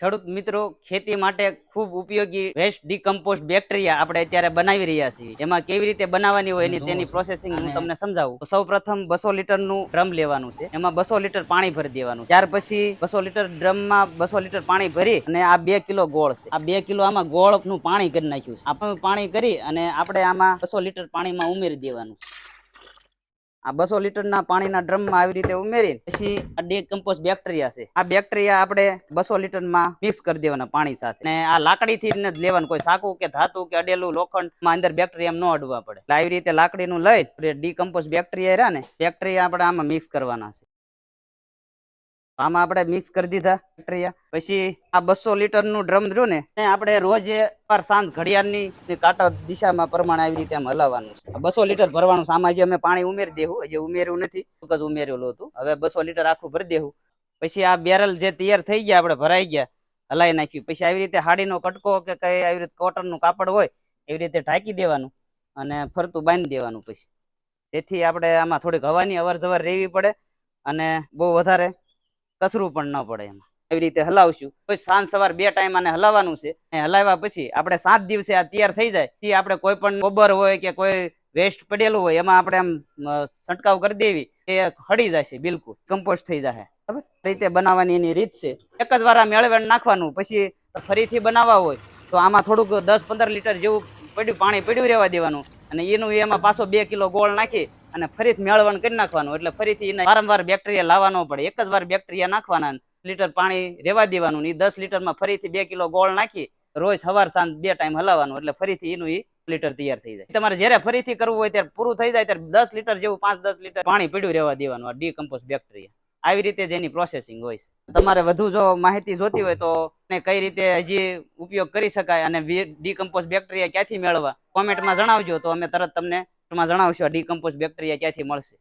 ખેડૂત મિત્રો ખેતી માટે ખૂબ ઉપયોગી વેસ્ટ ડીકમ્પોસ્ટ બેક્ટેરિયા આપણે અત્યારે બનાવી રહ્યા છીએ. એમાં કેવી રીતે બનાવવાની હોય તેની પ્રોસેસિંગ હું તમને સમજાવું. તો સૌપ્રથમ 200 લીટરનું ડ્રમ લેવાનું છે. એમાં 200 લીટર પાણી ભરી દેવાનું. ત્યાર પછી 200 લીટર ડ્રમમાં 200 લીટર પાણી ભરી અને આ 2 કિલો ગોળ છે. આ 2 કિલો આમાં ગોળનું પાણી કરી નાખ્યું છે. આપણે પાણી કરી અને આપણે આમાં 200 લીટર પાણીમાં ઉમેરી દેવાનું. આ 200 લીટરના પાણીના ડ્રમમાં આવી રીતે ઉમેરી પછી આ ડીકમ્પોઝ બેક્ટેરિયા છે. આ બેક્ટેરિયા આપણે 200 લીટરમાં મિક્સ કરી દેવાના પાણી સાથે. અને આ લાકડીથી જ લેવાનું, કોઈ સાકું કે ધાતુ કે અડેલું લોખંડમાં અંદર બેક્ટેરિયા ન અડવા પડે. એટલે આવી રીતે લાકડીનું લઈ ડીકમ્પોઝ બેક્ટેરિયા રહ્યા ને બેક્ટેરિયા આપણે આમાં મિક્સ કરવાના છે. આમાં આપણે મિક્સ કરી દીધા બેક્ટેરિયા. પછી આ 200 લીટરનું ડ્રમ રહ્યું ને આપણે રોજ સાંજ ઘડિયાળની કાંટા દિશામાં પ્રમાણે આવી રીતે આમ હલાવવાનું છે. 200 લીટર ભરવાનું છે. આમાં જે અમે પાણી ઉમેરી દેવું, હજી ઉમેર્યું નથી, જ ઉમેરેલું હતું. હવે 200 લીટર આખું ભરી દેવું. પછી આ બેરલ જે તૈયાર થઈ ગયા આપણે ભરાઈ ગયા, હલાવી નાખ્યું. પછી આવી રીતે હાડીનો કટકો કે કઈ આવી રીતે કોટનનું કાપડ હોય એવી રીતે ઢાંકી દેવાનું અને ફરતું બાંધી દેવાનું. પછી જેથી આપણે આમાં થોડીક હવાની અવર જવર રહેવી પડે અને બહુ વધારે કસરું પણ ન પડે. એમાં એવી રીતે હલાવશું. પછી સાંજ સવાર 2 ટાઈમ આને હલાવવાનું છે. હલાવ્યા પછી આપણે 7 દિવસે આ તૈયાર થઈ જાય પછી આપણે કોઈ પણ ગોબર હોય કે કોઈ વેસ્ટ પડેલું હોય એમાં આપણે આમ છંટકાવ કરી દેવી, એ હળી જશે, બિલકુલ કમ્પોસ્ટ થઈ જશે. બરાબર રીતે બનાવવાની એની રીત છે. એક જ વાર આ મેળવેણ નાખવાનું. પછી ફરીથી બનાવવા હોય તો આમાં થોડુંક 10-15 લીટર જેવું પાણી પડ્યું રહેવા દેવાનું અને એનું એમાં પાછો 2 કિલો ગોળ નાખી અને ફરીથી મેળવણ કરી નાખવાનું. એટલે ફરીથી વારંવાર બેક્ટેરિયા લાવવાનો પડે. એક જ વાર બેક્ટેરિયા નાખવાના, લીટર પાણી રેવા દેવાનું. 10 લીટરમાં ફરીથી 2 કિલો ગોળ નાખી રોજ સવાર સાંજ 2 ટાઈમ હલાવવાનું. એટલે ફરીથી એનું લીટર તૈયાર થઈ જાય. તમારે જયારે ફરીથી કરવું હોય ત્યારે પૂરું થઈ જાય ત્યારે 10 લીટર જેવું 5-10 લીટર પાણી પીડ્યું રહેવા દેવાનું. આ ડીકમ્પોઝ બેક્ટેરિયા આવી રીતે જેની પ્રોસેસિંગ હોય છે. તમારે વધુ જો માહિતી જોતી હોય તો કઈ રીતે હજી ઉપયોગ કરી શકાય અને ડીકમ્પોઝ બેક્ટેરિયા ક્યાંથી મેળવવા કોમેન્ટમાં જણાવજો, તો અમે તરત તમને જણાવશું આ ડીકમ્પોઝ બેક્ટેરિયા ક્યાંથી મળશે.